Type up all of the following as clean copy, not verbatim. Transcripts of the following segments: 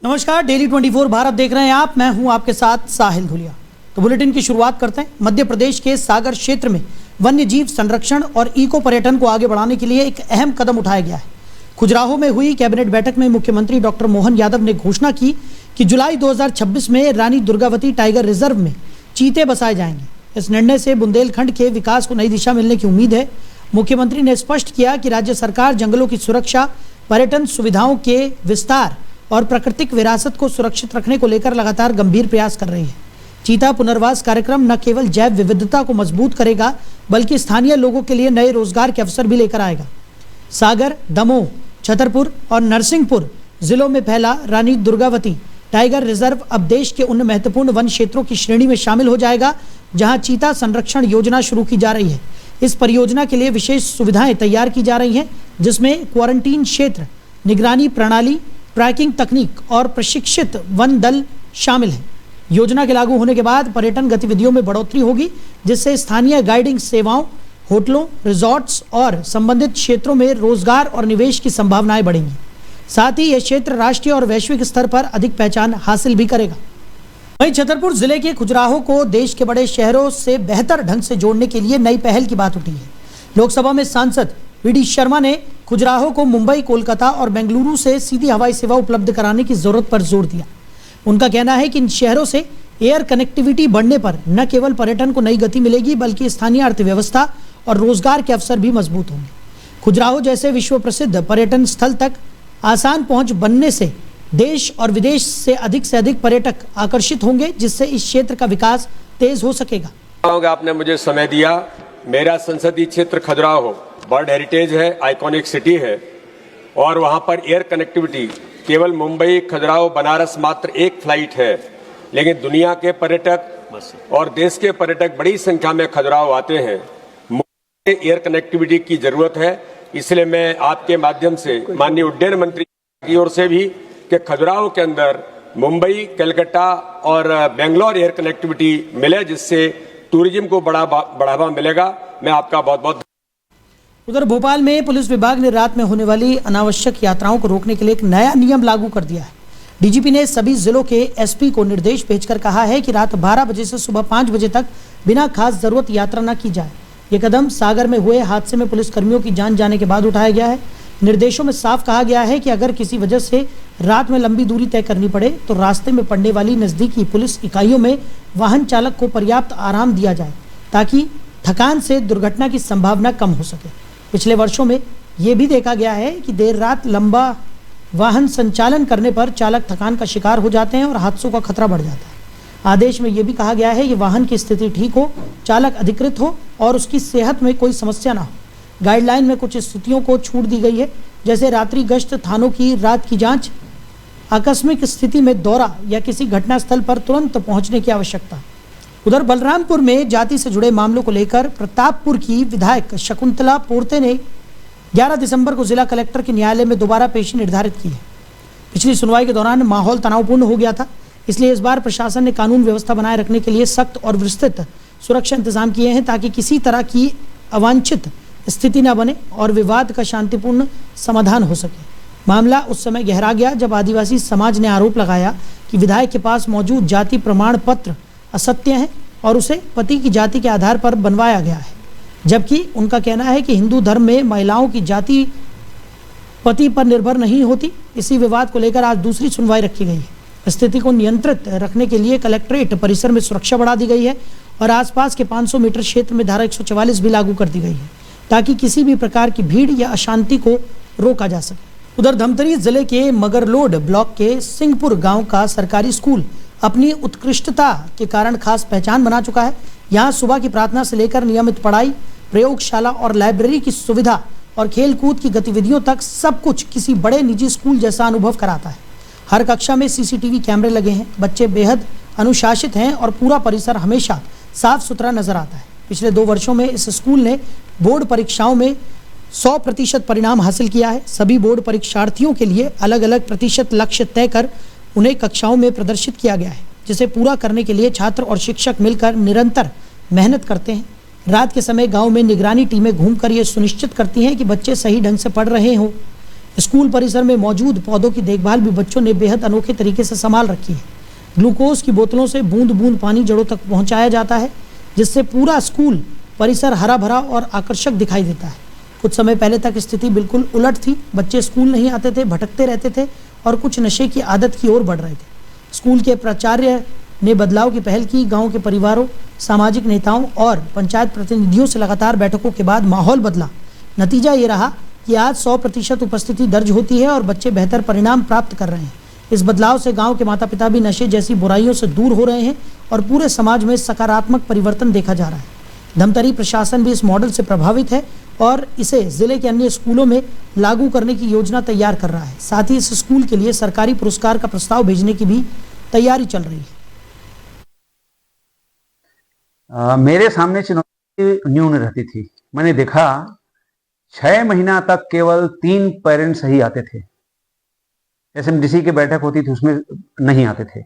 नमस्कार, डेली 24 भारत देख रहे हैं आप। मैं हूं आपके साथ साहिल धुलिया। तो बुलेटिन की शुरुआत करते हैं। मध्य प्रदेश के सागर क्षेत्र में वन्य जीव संरक्षण और इको पर्यटन को आगे बढ़ाने के लिए एक अहम कदम उठाया गया है। खुजराहो में हुई कैबिनेट बैठक में मुख्यमंत्री डॉक्टर मोहन यादव ने घोषणा की कि जुलाई 2026 में रानी दुर्गावती टाइगर रिजर्व में चीते बसाए जाएंगे। इस निर्णय से बुंदेलखंड के विकास को नई दिशा मिलने की उम्मीद है। मुख्यमंत्री ने स्पष्ट किया कि राज्य सरकार जंगलों की सुरक्षा, पर्यटन सुविधाओं के विस्तार और प्राकृतिक विरासत को सुरक्षित रखने को लेकर लगातार गंभीर प्रयास कर रही है। चीता पुनर्वास कार्यक्रम न केवल जैव विविधता को मजबूत करेगा, बल्कि स्थानीय लोगों के लिए नए रोजगार के अवसर भी लेकर आएगा। सागर, दमोह, छतरपुर और नरसिंहपुर जिलों में फैला रानी दुर्गावती टाइगर रिजर्व अब देश के उन महत्वपूर्ण वन क्षेत्रों की श्रेणी में शामिल हो जाएगा जहां चीता संरक्षण योजना शुरू की जा रही है। इस परियोजना के लिए विशेष सुविधाएं तैयार की जा रही हैं, जिसमें क्वारंटीन क्षेत्र, निगरानी प्रणाली, ट्रैकिंग तकनीक और प्रशिक्षित वन दल शामिल हैं। योजना के लागू होने के बाद पर्यटन गतिविधियों में बढ़ोतरी होगी, जिससे स्थानीय गाइडिंग सेवाओं, होटलों, रिजॉर्ट्स और संबंधित क्षेत्रों में रोजगार और निवेश की संभावनाएं बढ़ेंगी। साथ ही यह क्षेत्र राष्ट्रीय और वैश्विक स्तर पर अधिक पहचान हासिल भी करेगा। वहीं छतरपुर जिले के खुजराहो को देश के बड़े शहरों से बेहतर ढंग से जोड़ने के लिए नई पहल की बात उठी है। लोकसभा में सांसद वी.डी. शर्मा ने खुजराहो को मुंबई, कोलकाता और बेंगलुरु से सीधी हवाई सेवा उपलब्ध कराने की जरूरत पर जोर दिया। उनका कहना है कि इन शहरों से एयर कनेक्टिविटी बढ़ने पर न केवल पर्यटन को नई गति मिलेगी, बल्कि स्थानीय अर्थव्यवस्था और रोजगार के अवसर भी मजबूत होंगे। खुजराहो जैसे विश्व प्रसिद्ध पर्यटन स्थल तक आसान पहुंच बनने से देश और विदेश से अधिक पर्यटक आकर्षित होंगे, जिससे इस क्षेत्र का विकास तेज हो सकेगा। आपने मुझे समय दिया। मेरा संसदीय क्षेत्र खजुराहो वर्ल्ड हेरिटेज है, आइकॉनिक सिटी है और वहां पर एयर कनेक्टिविटी केवल मुंबई, खजुराहो, बनारस मात्र एक फ्लाइट है, लेकिन दुनिया के पर्यटक और देश के पर्यटक बड़ी संख्या में खजुराहो आते हैं। मुंबई में एयर कनेक्टिविटी की जरूरत है, इसलिए मैं आपके माध्यम से माननीय उड्डयन मंत्री की ओर से भी कि खजुराहो के अंदर मुंबई, कलकत्ता और बेंगलोर एयर कनेक्टिविटी मिले, जिससे टूरिज्म को बढ़ावा मिलेगा। मैं आपका बहुत बहुत। उधर भोपाल में पुलिस विभाग ने रात में होने वाली अनावश्यक यात्राओं को रोकने के लिए एक नया नियम लागू कर दिया है। डीजीपी ने सभी जिलों के एसपी को निर्देश भेजकर कहा है कि रात 12 बजे से सुबह 5 बजे तक बिना खास जरूरत यात्रा न की जाए। ये कदम सागर में हुए हादसे में पुलिस कर्मियों की जान जाने के बाद उठाया गया है। निर्देशों में साफ कहा गया है कि अगर किसी वजह से रात में लंबी दूरी तय करनी पड़े तो रास्ते में पड़ने वाली नजदीकी पुलिस इकाइयों में वाहन चालक को पर्याप्त आराम दिया जाए, ताकि थकान से दुर्घटना की संभावना कम हो सके। पिछले वर्षों में यह भी देखा गया है कि देर रात लंबा वाहन संचालन करने पर चालक थकान का शिकार हो जाते हैं और हादसों का खतरा बढ़ जाता है। आदेश में यह भी कहा गया है कि वाहन की स्थिति ठीक हो, चालक अधिकृत हो और उसकी सेहत में कोई समस्या ना हो। गाइडलाइन में कुछ स्थितियों को छूट दी गई है, जैसे रात्रि गश्त, थानों की रात की जांच, आकस्मिक स्थिति में दौरा या किसी घटनास्थल पर तुरंत पहुंचने की आवश्यकता। उधर बलरामपुर में जाति से जुड़े मामलों को लेकर प्रतापपुर की विधायक शकुंतला पोर्ते ने 11 दिसंबर को जिला कलेक्टर के न्यायालय में दोबारा पेशी निर्धारित की है। पिछली सुनवाई के दौरान माहौल तनावपूर्ण हो गया था, इसलिए इस बार प्रशासन ने कानून व्यवस्था बनाए रखने के लिए सख्त और विस्तृत सुरक्षा इंतजाम किए हैं, ताकि किसी तरह की अवांछित स्थिति न बने और विवाद का शांतिपूर्ण समाधान हो सके। मामला उस समय गहरा गया जब आदिवासी समाज ने आरोप लगाया कि विधायक के पास मौजूद जाति प्रमाण पत्र असत्य है और उसे पति की जाति के आधार पर बनवाया गया है, जबकि उनका कहना है कि हिंदू धर्म में महिलाओं की जाति पति पर निर्भर नहीं होती। इसी विवाद को लेकर आज दूसरी सुनवाई रखी गई है। स्थिति को नियंत्रित रखने के लिए कलेक्ट्रेट परिसर में सुरक्षा बढ़ा दी गई है और आसपास के 500 मीटर क्षेत्र में धारा 144 भी लागू कर दी गई है, ताकि किसी भी प्रकार की भीड़ या अशांति को रोका जा सके। उधर धमतरी जिले के मगरलोड ब्लॉक के सिंहपुर गांव का सरकारी स्कूल अपनी उत्कृष्टता के कारण खास पहचान बना चुका है। यहाँ सुबह की प्रार्थना से लेकर नियमित पढ़ाई, प्रयोगशाला और लाइब्रेरी की सुविधा और खेलकूद की गतिविधियों तक सब कुछ किसी बड़े निजी स्कूल जैसा अनुभव कराता है। हर कक्षा में सीसीटीवी कैमरे लगे हैं, बच्चे बेहद अनुशासित हैं और पूरा परिसर हमेशा साफ सुथरा नजर आता है। पिछले 2 वर्षों में इस स्कूल ने बोर्ड परीक्षाओं में 100% परिणाम हासिल किया है। सभी बोर्ड परीक्षार्थियों के लिए अलग अलग प्रतिशत लक्ष्य तय कर उन्हें कक्षाओं में प्रदर्शित किया गया है, जिसे पूरा करने के लिए छात्र और शिक्षक मिलकर निरंतर मेहनत करते हैं। रात के समय गांव में निगरानी टीमें घूमकर ये सुनिश्चित करती हैं कि बच्चे सही ढंग से पढ़ रहे हों। स्कूल परिसर में मौजूद पौधों की देखभाल भी बच्चों ने बेहद अनोखे तरीके से संभाल रखी है। ग्लूकोज की बोतलों से बूंद बूंद पानी जड़ों तक पहुंचाया जाता है, जिससे पूरा स्कूल परिसर हरा भरा और आकर्षक दिखाई देता है। कुछ समय पहले तक स्थिति बिल्कुल उलट थी। बच्चे स्कूल नहीं आते थे, भटकते रहते थे और कुछ नशे की आदत की ओर बढ़ रहे थे। स्कूल के प्राचार्य ने बदलाव की पहल की। गांव के परिवारों, सामाजिक नेताओं और पंचायत प्रतिनिधियों से लगातार बैठकों के बाद माहौल बदला। नतीजा ये रहा कि आज 100% उपस्थिति दर्ज होती है और बच्चे बेहतर परिणाम प्राप्त कर रहे हैं। इस बदलाव से गांव के माता पिता भी नशे जैसी बुराइयों से दूर हो रहे हैं और पूरे समाज में सकारात्मक परिवर्तन देखा जा रहा है। धमतरी प्रशासन भी इस मॉडल से प्रभावित है और इसे जिले के अन्य स्कूलों में लागू करने की योजना तैयार कर रहा है। साथ ही इस स्कूल के लिए सरकारी पुरस्कार का प्रस्ताव भेजने की भी तैयारी चल रही है। मेरे सामने चुनौती न्यून रहती थी। मैंने देखा 6 महीना तक केवल 3 पेरेंट्स ही आते थे। SMDC की बैठक होती थी, उसमें नहीं आते थे।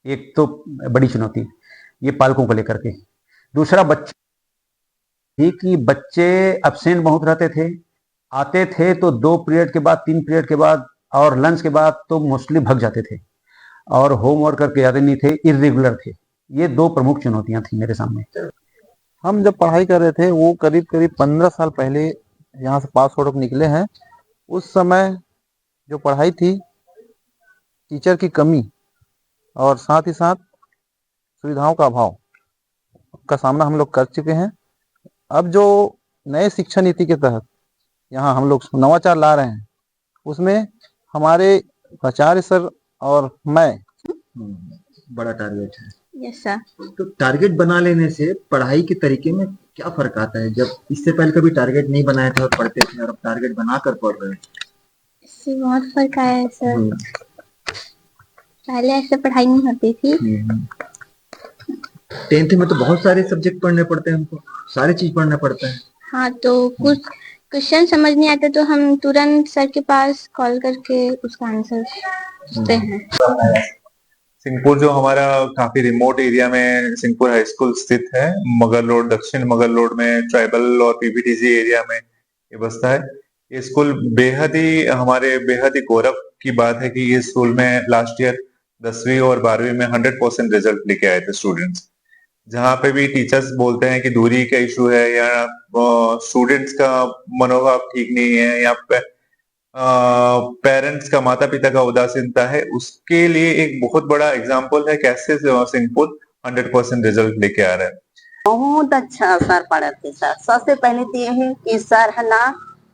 एक तो बड़ी चुनौती ये पालकों को लेकर के। दूसरा बच्चे थी कि बच्चे एब्सेंट बहुत रहते थे। आते थे तो 2 पीरियड के बाद, 3 पीरियड के बाद और लंच के बाद तो मोस्टली भाग जाते थे और होमवर्क करके आते नहीं थे, इर्रेगुलर थे। ये 2 प्रमुख चुनौतियां थी मेरे सामने। हम जब पढ़ाई कर रहे थे वो करीब 15 साल पहले यहाँ से पास होकर निकले हैं। उस समय जो पढ़ाई थी, टीचर की कमी और साथ ही साथ सुविधाओं का अभाव का सामना हम लोग कर चुके हैं। अब जो नए शिक्षा नीति के तहत यहाँ हम लोग नवाचार ला रहे हैं, उसमें हमारे प्राचार्य सर और मैं बड़ा टारगेट है। Yes sir. तो टारगेट बना लेने से पढ़ाई के तरीके में क्या फर्क आता है? जब इससे पहले कभी टारगेट नहीं बनाए थे और पढ़ते थे और अब टारगेट बनाकर पढ़ रहे हैं, इससे बहुत फर्क आया है सर। पहले ऐसे पढ़ाई नहीं होती थी। 10th में तो बहुत सारे सब्जेक्ट पढ़ने पड़ते हैं, हमको सारी चीज पढ़ना पड़ता है। हाँ, तो कुछ क्वेश्चन समझ नहीं आते तो हम तुरंत सर के पास कॉल करके उसका आंसर पूछते हैं। सिंहपुर जो हमारा काफी रिमोट एरिया में सिंहपुर हाई स्कूल स्थित है, मगर रोड, दक्षिण मगर रोड में ट्राइबल और PPTC एरिया में ये बसता है। ये स्कूल बेहद ही गौरव की बात है कि ये स्कूल में लास्ट ईयर 10वीं और 12वीं में 100% रिजल्ट लेके आए थे स्टूडेंट्स। जहाँ पे भी टीचर्स बोलते हैं कि दूरी का इशू है या स्टूडेंट्स का मनोभाव ठीक नहीं है या पेरेंट्स का, माता पिता का उदासीनता है, उसके लिए एक बहुत बड़ा एग्जाम्पल है कैसे सिंहपुर 100% रिजल्ट लेके आ रहा है। बहुत अच्छा सर पढ़ाते सर। सबसे पहले तो ये है कि सर है ना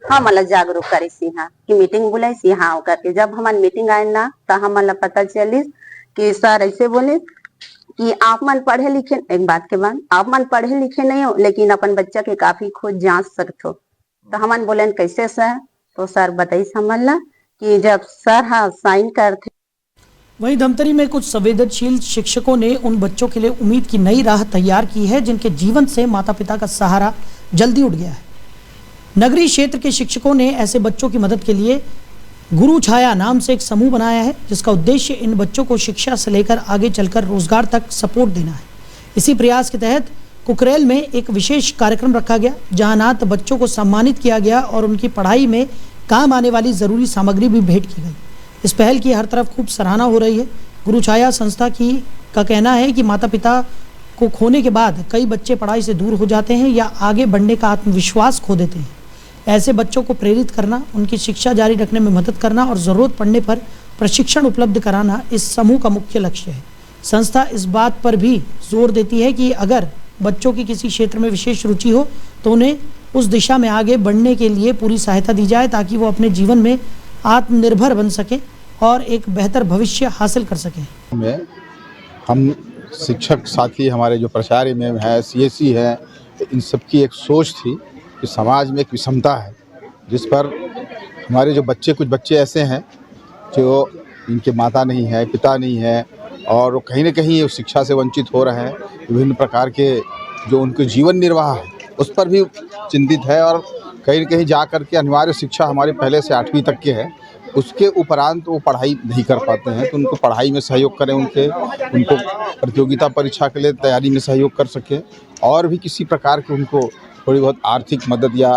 हमारा जागरूक करे कि मीटिंग बुलाई हाँ करके। जब हमारी मीटिंग आए ना तो हमारा पता चली कि सर ऐसे बोले कि आप मन पढ़े लिखे, एक बात के बाद आप मन पढ़े लिखे नहीं हो लेकिन अपन बच्चा के काफी खुद जांच सकते हो। तो हमन बोले कैसे सर? तो सर बताइए समझला कि जब सर हाँ साइन करते। वहीं धमतरी में कुछ संवेदनशील शिक्षकों ने उन बच्चों के लिए उम्मीद की नई राह तैयार की है जिनके जीवन से माता पिता का सहारा जल्दी उठ गया है। नगरीय क्षेत्र के शिक्षकों ने ऐसे बच्चों की मदद के लिए गुरु छाया नाम से एक समूह बनाया है, जिसका उद्देश्य इन बच्चों को शिक्षा से लेकर आगे चलकर रोजगार तक सपोर्ट देना है। इसी प्रयास के तहत कुकरेल में एक विशेष कार्यक्रम रखा गया, जहां नाथ बच्चों को सम्मानित किया गया और उनकी पढ़ाई में काम आने वाली जरूरी सामग्री भी भेंट की गई। इस पहल की हर तरफ खूब सराहना हो रही है। गुरु छाया संस्था का कहना है कि माता पिता को खोने के बाद कई बच्चे पढ़ाई से दूर हो जाते हैं या आगे बढ़ने का आत्मविश्वास खो देते हैं। ऐसे बच्चों को प्रेरित करना, उनकी शिक्षा जारी रखने में मदद करना और ज़रूरत पड़ने पर प्रशिक्षण उपलब्ध कराना इस समूह का मुख्य लक्ष्य है। संस्था इस बात पर भी जोर देती है कि अगर बच्चों की किसी क्षेत्र में विशेष रुचि हो तो उन्हें उस दिशा में आगे बढ़ने के लिए पूरी सहायता दी जाए, ताकि वो अपने जीवन में आत्मनिर्भर बन सकें और एक बेहतर भविष्य हासिल कर सकें। हम शिक्षक साथी, हमारे जो प्राचार्य में है, CSC है, तो इन सब की एक सोच थी कि समाज में एक विषमता है, जिस पर हमारे जो कुछ बच्चे ऐसे हैं जो इनके माता नहीं है, पिता नहीं है और वो कहीं न कहीं शिक्षा से वंचित हो रहे हैं। विभिन्न प्रकार के जो उनके जीवन निर्वाह है उस पर भी चिंतित है और कहीं न कहीं जा कर के अनिवार्य शिक्षा हमारे पहले से 8वीं तक के है, उसके उपरांत वो पढ़ाई नहीं कर पाते हैं। तो उनको पढ़ाई में सहयोग करें, उनको प्रतियोगिता परीक्षा के लिए तैयारी में सहयोग कर सकें और भी किसी प्रकार के उनको थोड़ी बहुत आर्थिक मदद या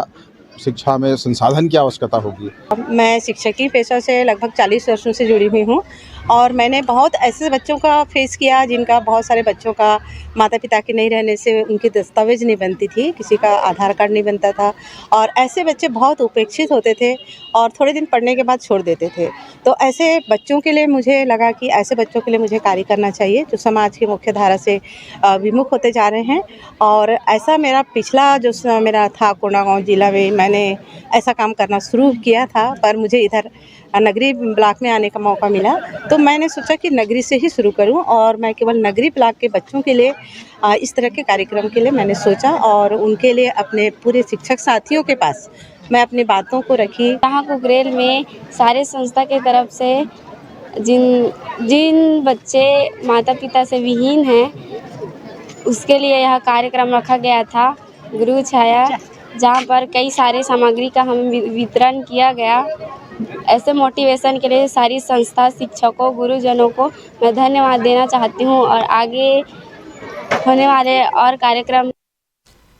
शिक्षा में संसाधन की आवश्यकता होगी। मैं शिक्षक की पेशा से लगभग 40 वर्षों से जुड़ी हुई हूँ और मैंने बहुत ऐसे बच्चों का फेस किया जिनका बहुत सारे बच्चों का माता पिता के नहीं रहने से उनकी दस्तावेज नहीं बनती थी, किसी का आधार कार्ड नहीं बनता था और ऐसे बच्चे बहुत उपेक्षित होते थे और थोड़े दिन पढ़ने के बाद छोड़ देते थे। तो ऐसे बच्चों के लिए मुझे लगा कि ऐसे बच्चों के लिए मुझे कार्य करना चाहिए जो समाज की मुख्य धारा से विमुख होते जा रहे हैं। और ऐसा मेरा पिछला जो मेरा था कोंडागांव जिला में, मैंने ऐसा काम करना शुरू किया था, पर मुझे इधर नगरी ब्लॉक में आने का मौका मिला तो मैंने सोचा कि नगरी से ही शुरू करूं और मैं केवल नगरी ब्लॉक के बच्चों के लिए इस तरह के कार्यक्रम के लिए मैंने सोचा और उनके लिए अपने पूरे शिक्षक साथियों के पास मैं अपनी बातों को रखी। यहाँ कुकरेल में सारे संस्था के तरफ से जिन बच्चे माता पिता से विहीन हैं उसके लिए यह कार्यक्रम रखा गया था गुरु छाया, जहाँ पर कई सारे सामग्री का हमें वितरण किया गया। ऐसे मोटिवेशन के लिए सारी संस्था, शिक्षकों, गुरुजनों को मैं धन्यवाद देना चाहती हूँ और आगे होने वाले और कार्यक्रम।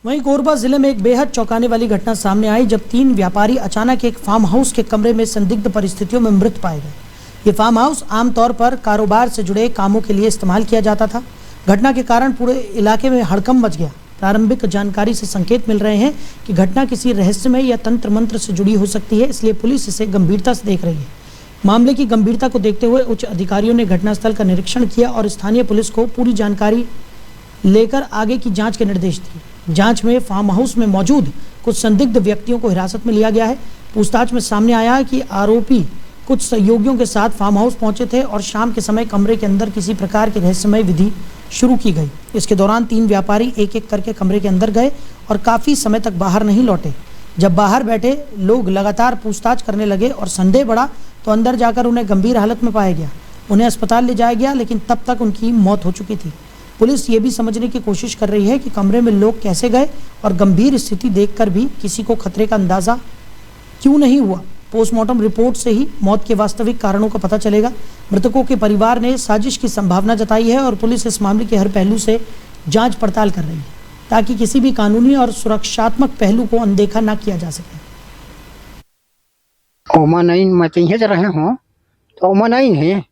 वहीं कोरबा जिले में एक बेहद चौंकाने वाली घटना सामने आई जब 3 व्यापारी अचानक एक फार्म हाउस के कमरे में संदिग्ध परिस्थितियों में मृत पाए गए। ये फार्म हाउस आमतौर पर कारोबार से जुड़े कामों के लिए इस्तेमाल किया जाता था। घटना के कारण पूरे इलाके में हड़कंप मच गया। प्रारंभिक जानकारी से संकेत मिल रहे हैं कि घटना किसी रहस्यमय या तंत्र मंत्र से जुड़ी हो सकती है, इसलिए पुलिस इसे गंभीरता से देख रही है। मामले की गंभीरता को देखते हुए उच्च अधिकारियों ने घटनास्थल का निरीक्षण किया और स्थानीय पुलिस को पूरी जानकारी लेकर आगे की जांच के निर्देश दिए। जांच में फार्म हाउस में मौजूद कुछ संदिग्ध व्यक्तियों को हिरासत में लिया गया है। पूछताछ में सामने आया है कि आरोपी कुछ सहयोगियों के साथ फार्म हाउस पहुंचे थे और शाम के समय कमरे के अंदर किसी प्रकार की रहस्यमय विधि शुरू की गई। इसके दौरान 3 व्यापारी एक एक करके कमरे के अंदर गए और काफी समय तक बाहर नहीं लौटे। जब बाहर बैठे लोग लगातार पूछताछ करने लगे और संदेह बढ़ा तो अंदर जाकर उन्हें गंभीर हालत में पाया गया। उन्हें अस्पताल ले जाया गया, लेकिन तब तक उनकी मौत हो चुकी थी। पुलिस ये भी समझने की कोशिश कर रही है कि कमरे में लोग कैसे गए और गंभीर स्थिति देखकर भी किसी को खतरे का अंदाजा क्यों नहीं हुआ। पोस्टमार्टम रिपोर्ट से ही मौत के वास्तविक कारणों का पता चलेगा। मृतकों के परिवार ने साजिश की संभावना जताई है और पुलिस इस मामले के हर पहलू से जांच पड़ताल कर रही है ताकि किसी भी कानूनी और सुरक्षात्मक पहलू को अनदेखा न किया जा सके। रहे हो तो नहीं है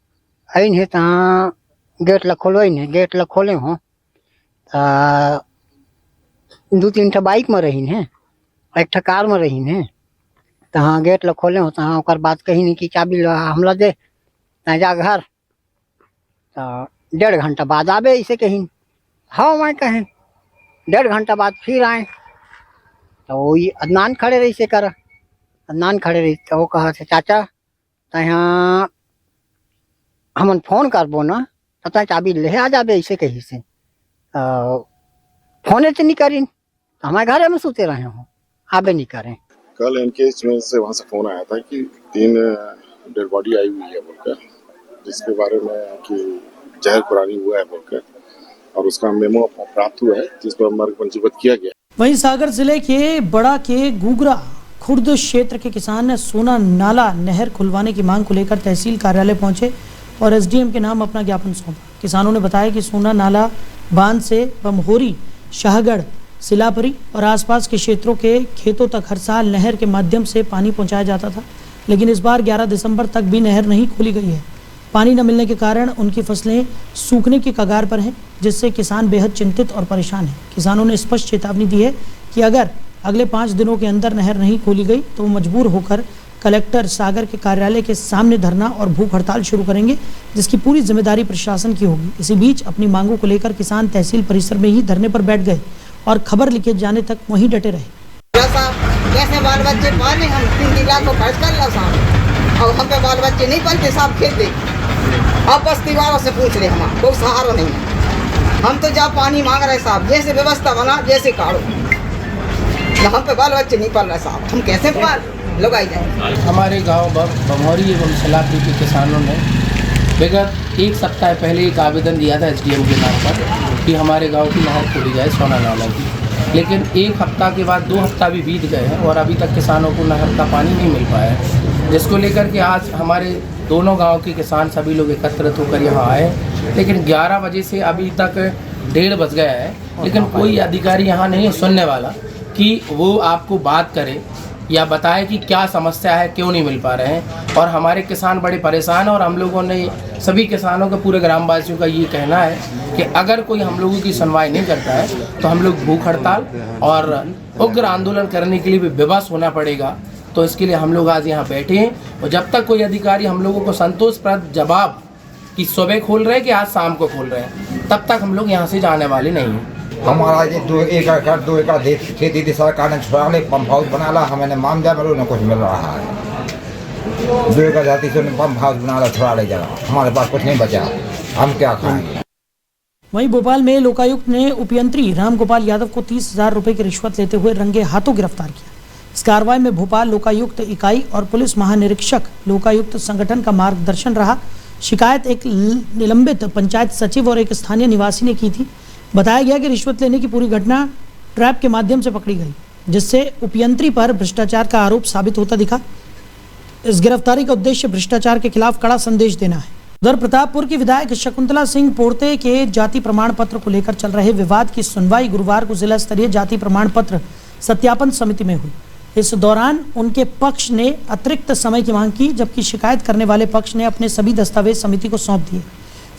आइन है तहाँ गेट ला खोलो है, गेट ला खोले हो 2-3 ठा बाइक में रही है, 1 ठा कार में रही है। तहाँ गेट ला खोले हो तहाँ ओकर बात कही नहीं कि चाबी हमला दे जा घर तो 1.5 घंटा बाद आबे इसे कहीं। हाँ मैं कहें 1.5 घंटा बाद फिर आए तो वही अदनान खड़े रही से कर अदनान खड़े रही तो वो कहा से चाचा तहाँ हमन फोन करबो ना तो चाबी ले आ जाबे इसे कही से फोने से नहीं करी तो हमारे घर में सोते रहे हो आबे नहीं करें। कल इनके इसमें से वहाँ से फोन आया था कि 3 डेड बॉडी आई हुई है बोलकर, जिसके बारे में कि जहर पुरानी हुआ है बोलकर और उसका मेमो प्राप्त हुआ है जिस पर मर्ग पंजीबद्ध किया गया। वहीं सागर जिले के बड़ा के गुगरा खुर्द क्षेत्र के किसान सोना नाला नहर खुलवाने की मांग को लेकर तहसील कार्यालय पहुंचे और एसडीएम के नाम अपना ज्ञापन सौंपा। किसानों ने बताया कि सोना नाला बांध से बमहोरी, शाहगढ़, सिलापरी और आसपास के क्षेत्रों के खेतों तक हर साल नहर के माध्यम से पानी पहुंचाया जाता था, लेकिन इस बार 11 दिसंबर तक भी नहर नहीं खोली गई है। पानी न मिलने के कारण उनकी फसलें सूखने की कगार पर हैं, जिससे किसान बेहद चिंतित और परेशान हैं। किसानों ने स्पष्ट चेतावनी दी है कि अगर अगले 5 दिनों के अंदर नहर नहीं खोली गई तो वो मजबूर होकर कलेक्टर सागर के कार्यालय के सामने धरना और भूख हड़ताल शुरू करेंगे, जिसकी पूरी जिम्मेदारी प्रशासन की होगी। इसी बीच अपनी मांगों को लेकर किसान तहसील परिसर में ही धरने पर बैठ गए और खबर लिखे जाने तक वहीं डटे रहे। कैसे बाल बच्चे पाले हम 3 लाख को खर्च कर लो साहब और हम पे बाल बच्चे नहीं पलते साहब खेत दे। अब बस दीवारों से पूछ रहे हम कोई सहारा नहीं है। हम तो जब पानी मांग रहे साहब, जैसे व्यवस्था बना जैसे काढ़ो, हम पे बाल बच्चे नहीं पल रहे साहब, हम कैसे पाल लोग आई जाए। हमारे गांव बमहोरी एवं सिलापरी के किसानों ने विगत 1 सप्ताह पहले एक आवेदन दिया था एसडीएम के नाम पर कि हमारे गांव की नहर खोली जाए सोना नाला की, लेकिन 1 हफ्ता के बाद 2 हफ्ता भी बीत गए हैं और अभी तक किसानों को नहर का पानी नहीं मिल पाया है, जिसको लेकर के आज हमारे दोनों गांव के किसान सभी लोग एकत्रित होकर यहाँ आए। लेकिन 11 बजे से अभी तक 1:30 बज गया है, लेकिन कोई अधिकारी यहाँ नहीं है सुनने वाला कि वो आपको बात करे या बताए कि क्या समस्या है, क्यों नहीं मिल पा रहे हैं। और हमारे किसान बड़े परेशान हैं और हम लोगों ने सभी किसानों के पूरे ग्रामवासियों का ये कहना है कि अगर कोई हम लोगों की सुनवाई नहीं करता है तो हम लोग भूख हड़ताल और उग्र आंदोलन करने के लिए भी विवश होना पड़ेगा। तो इसके लिए हम लोग आज यहाँ बैठे हैं और जब तक कोई अधिकारी हम लोगों को संतोषप्रद जवाब कि सुबह खोल रहे हैं कि आज शाम को खोल रहे हैं, तब तक हम लोग यहाँ से जाने वाले नहीं हैं। हमारा ये 2 एकड़ खेती थी, सरकार ने छुड़ा ले, पंप हाउस बना ला, हमें मान जा मिलो न कुछ मिल रहा है। 2 एकड़ जाती से पंप हाउस बना ला, छुड़ा ले जा, हमारे पास कुछ नहीं बचा, हम क्या खाएंगे। वहीं भोपाल में लोकायुक्त ने उपयंत्री रामगोपाल यादव को 30,000 रुपए की रिश्वत लेते हुए रंगे हाथों गिरफ्तार किया। इस कार्रवाई में भोपाल लोकायुक्त इकाई और पुलिस महानिरीक्षक लोकायुक्त संगठन का मार्गदर्शन रहा। शिकायत एक निलंबित पंचायत सचिव और एक स्थानीय निवासी ने की थी। बताया गया कि रिश्वत लेने की पूरी घटना ट्रैप के माध्यम से पकड़ी गई, जिससे उपयंत्री पर भ्रष्टाचार का आरोप साबित होता दिखा। इस गिरफ्तारी का उद्देश्य भ्रष्टाचार के खिलाफ कड़ा संदेश देना है। उधर प्रतापपुर की विधायक शकुंतला सिंह पोर्ते के जाति प्रमाण पत्र को लेकर चल रहे विवाद की सुनवाई गुरुवार को जिला स्तरीय जाति प्रमाण पत्र सत्यापन समिति में हुई। इस दौरान उनके पक्ष ने अतिरिक्त समय की मांग की, जबकि शिकायत करने वाले पक्ष ने अपने सभी दस्तावेज समिति को सौंप दिए।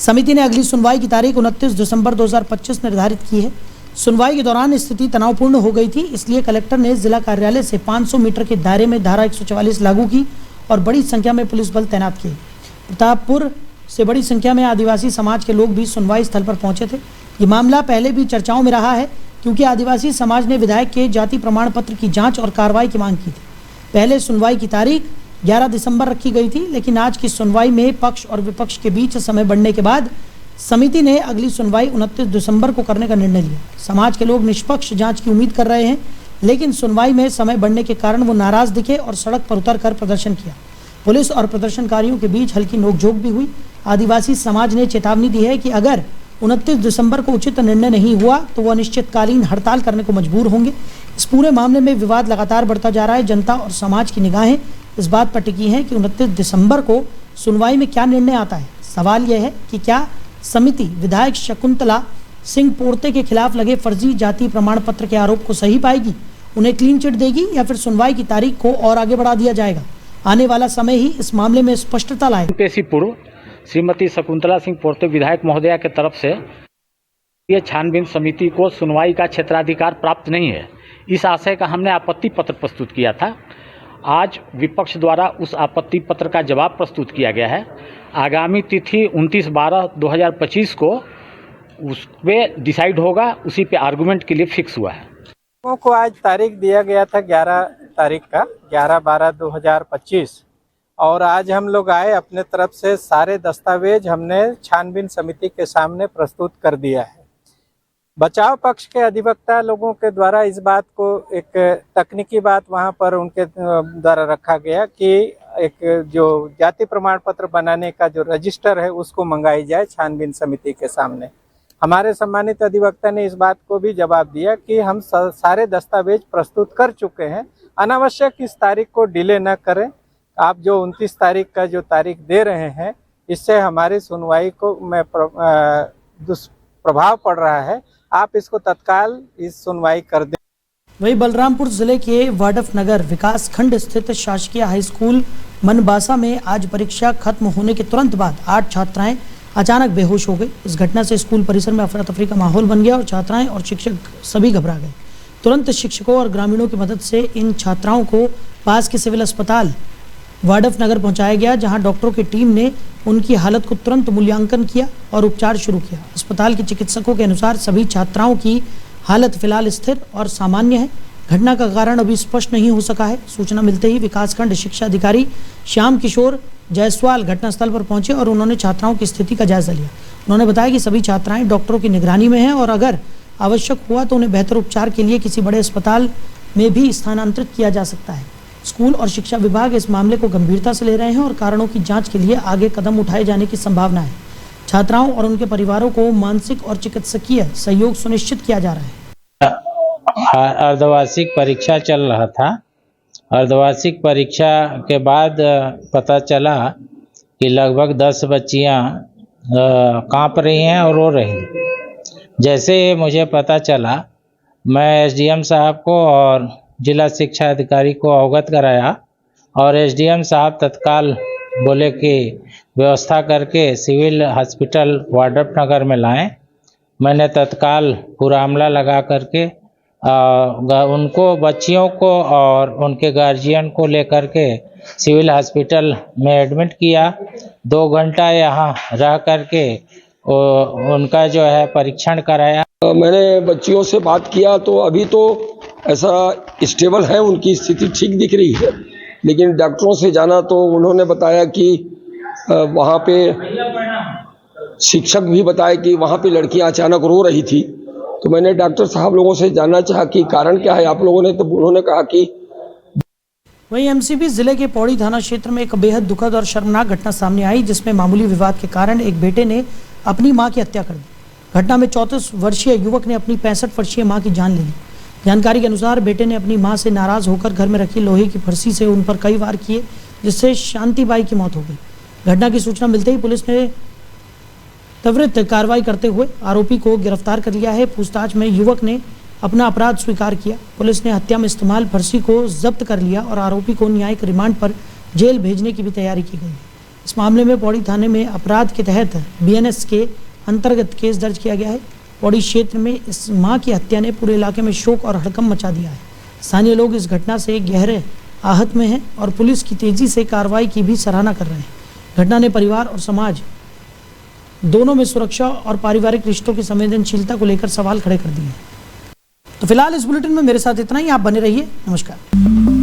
समिति ने अगली सुनवाई की तारीख 29 दिसंबर 2025 निर्धारित की है। सुनवाई के दौरान स्थिति तनावपूर्ण हो गई थी, इसलिए कलेक्टर ने जिला कार्यालय से 500 मीटर के दायरे में धारा 144 लागू की और बड़ी संख्या में पुलिस बल तैनात किए। प्रतापपुर से बड़ी संख्या में आदिवासी समाज के लोग भी सुनवाई स्थल पर पहुंचे थे। ये मामला पहले भी चर्चाओं में रहा है, क्योंकि आदिवासी समाज ने विधायक के जाति प्रमाण पत्र की जांच और कार्रवाई की मांग की थी। पहले सुनवाई की तारीख 11 दिसंबर रखी गई थी, लेकिन आज की सुनवाई में पक्ष और विपक्ष के बीच समय बढ़ने के बाद समिति ने अगली सुनवाई 29 दिसंबर को करने का निर्णय लिया। समाज के लोग निष्पक्ष जांच की उम्मीद कर रहे हैं, लेकिन सुनवाई में समय बढ़ने के कारण वो नाराज दिखे और सड़क पर उतरकर प्रदर्शन किया। पुलिस और प्रदर्शनकारियों के बीच हल्की नोकझोंक भी हुई। आदिवासी समाज ने चेतावनी दी है कि अगर 29 दिसंबर को उचित निर्णय नहीं हुआ तो वह अनिश्चितकालीन हड़ताल करने को मजबूर होंगे। इस पूरे मामले में विवाद लगातार बढ़ता जा रहा है। जनता और समाज की निगाहें इस बात पर टिकी हैं कि 29 दिसंबर को सुनवाई में क्या निर्णय आता है। सवाल यह है कि क्या समिति विधायक शकुंतला सिंह पोर्ते के खिलाफ लगे फर्जी जाति प्रमाण पत्र के आरोप को सही पाएगी, उन्हें क्लीन चिट देगी, या फिर सुनवाई की तारीख को और आगे बढ़ा दिया जाएगा। आने वाला समय ही इस मामले में स्पष्टता लाएगा। पेशी पूर्व श्रीमती शकुंतला सिंह पोर्ते विधायक महोदया के तरफ से ये छानबीन समिति को सुनवाई का क्षेत्राधिकार प्राप्त नहीं है, इस आशय का हमने आपत्ति पत्र प्रस्तुत किया था। आज विपक्ष द्वारा उस आपत्ति पत्र का जवाब प्रस्तुत किया गया है। आगामी तिथि 29/12/2025 को उस पर डिसाइड होगा, उसी पे आर्गूमेंट के लिए फिक्स हुआ है। लोगों को आज तारीख दिया गया था 11 तारीख का 11/12/2025 और आज हम लोग आए, अपने तरफ से सारे दस्तावेज हमने छानबीन समिति के सामने प्रस्तुत कर दिया है। बचाव पक्ष के अधिवक्ता लोगों के द्वारा इस बात को एक तकनीकी बात वहां पर उनके द्वारा रखा गया कि एक जो जाति प्रमाण पत्र बनाने का जो रजिस्टर है उसको मंगाई जाए छानबीन समिति के सामने। हमारे सम्मानित अधिवक्ता ने इस बात को भी जवाब दिया कि हम सारे दस्तावेज प्रस्तुत कर चुके हैं, अनावश्यक इस तारीख को डिले न करें। आप जो 29 तारीख का जो तारीख दे रहे हैं, इससे हमारी सुनवाई को में दुष्प्रभाव पड़ रहा है, आप इसको तत्काल इस सुनवाई कर दें। वहीं बलरामपुर जिले के वाडफ नगर विकास खंड स्थित शासकीय हाई स्कूल मनबासा में आज परीक्षा खत्म होने के तुरंत बाद 8 छात्राएं अचानक बेहोश हो गई। इस घटना से स्कूल परिसर में अफरा तफरी का माहौल बन गया और छात्राएं और शिक्षक सभी घबरा गए। तुरंत शिक्षकों और ग्रामीणों की मदद से इन छात्राओं को पास के सिविल अस्पताल वाडफ नगर पहुंचाया गया, जहां डॉक्टरों की टीम ने उनकी हालत को तुरंत मूल्यांकन किया और उपचार शुरू किया। अस्पताल के चिकित्सकों के अनुसार सभी छात्राओं की हालत फिलहाल स्थिर और सामान्य है। घटना का कारण अभी स्पष्ट नहीं हो सका है। सूचना मिलते ही विकासखंड शिक्षा अधिकारी श्याम किशोर जायसवाल घटनास्थल पर पहुंचे और उन्होंने छात्राओं की स्थिति का जायजा लिया। उन्होंने बताया कि सभी छात्राएं डॉक्टरों की निगरानी में हैं और अगर आवश्यक हुआ तो उन्हें बेहतर उपचार के लिए किसी बड़े अस्पताल में भी स्थानांतरित किया जा सकता है। स्कूल और शिक्षा विभाग इस मामले को गंभीरता से ले रहे हैं और कारणों की जांच के लिए आगे कदम उठाए जाने की संभावना है। छात्राओं और उनके परिवारों को मानसिक और चिकित्सकीय सहयोग सुनिश्चित किया जा रहा है। अर्धवार्षिक परीक्षा चल रहा था। अर्धवार्षिक परीक्षा के बाद पता चला कि लगभग 10 बच्चियां कांप रही हैं और रो रही हैं। जैसे मुझे पता चला, मैं एसडीएम साहब को और जिला शिक्षा अधिकारी को अवगत कराया और एसडीएम साहब तत्काल बोले कि व्यवस्था करके सिविल हॉस्पिटल वाड्रफ नगर में लाएं। मैंने तत्काल पूरा अमला लगा करके उनको, बच्चियों को और उनके गार्जियन को लेकर के सिविल हॉस्पिटल में एडमिट किया। 2 घंटा यहाँ रह करके उनका जो है परीक्षण कराया। मैंने बच्चियों से बात किया तो अभी तो ऐसा स्टेबल है, उनकी स्थिति ठीक दिख रही है, लेकिन डॉक्टरों से जाना तो उन्होंने बताया कि वहाँ पे शिक्षक भी बताए कि वहाँ पे लड़कियाँ अचानक रो रही थी। तो मैंने डॉक्टर साहब लोगों से जानना चाहा कि कारण क्या है आप लोगों ने, तो उन्होंने कहा कि वहीं एमसीबी जिले के पौड़ी थाना क्षेत्र में एक बेहद दुखद और शर्मनाक घटना सामने आई, जिसमें मामूली विवाद के कारण एक बेटे ने अपनी मां की हत्या कर दी। घटना में 34 वर्षीय युवक ने अपनी 65 वर्षीय मां की जान ले ली। जानकारी के अनुसार बेटे ने अपनी मां से नाराज होकर घर में रखी लोहे की फरसी से उन पर कई वार किए, जिससे शांतिबाई की मौत हो गई। घटना की सूचना मिलते ही पुलिस ने त्वरित कार्रवाई करते हुए आरोपी को गिरफ्तार कर लिया है। पूछताछ में युवक ने अपना अपराध स्वीकार किया। पुलिस ने हत्या में इस्तेमाल फरसी को जब्त कर लिया और आरोपी को न्यायिक रिमांड पर जेल भेजने की भी तैयारी की गई है। इस मामले में पौड़ी थाने में अपराध के तहत बीएनएस के अंतर्गत केस दर्ज किया गया है। पौड़ी क्षेत्र में इस मां की हत्या ने पूरे इलाके में शोक और हड़कंप मचा दिया है। स्थानीय लोग इस घटना से गहरे आहत में हैं और पुलिस की तेजी से कार्रवाई की भी सराहना कर रहे हैं। घटना ने परिवार और समाज दोनों में सुरक्षा और पारिवारिक रिश्तों की संवेदनशीलता को लेकर सवाल खड़े कर दिए हैं। तो फिलहाल इस बुलेटिन में मेरे साथ इतना ही। आप बने रहिए। नमस्कार।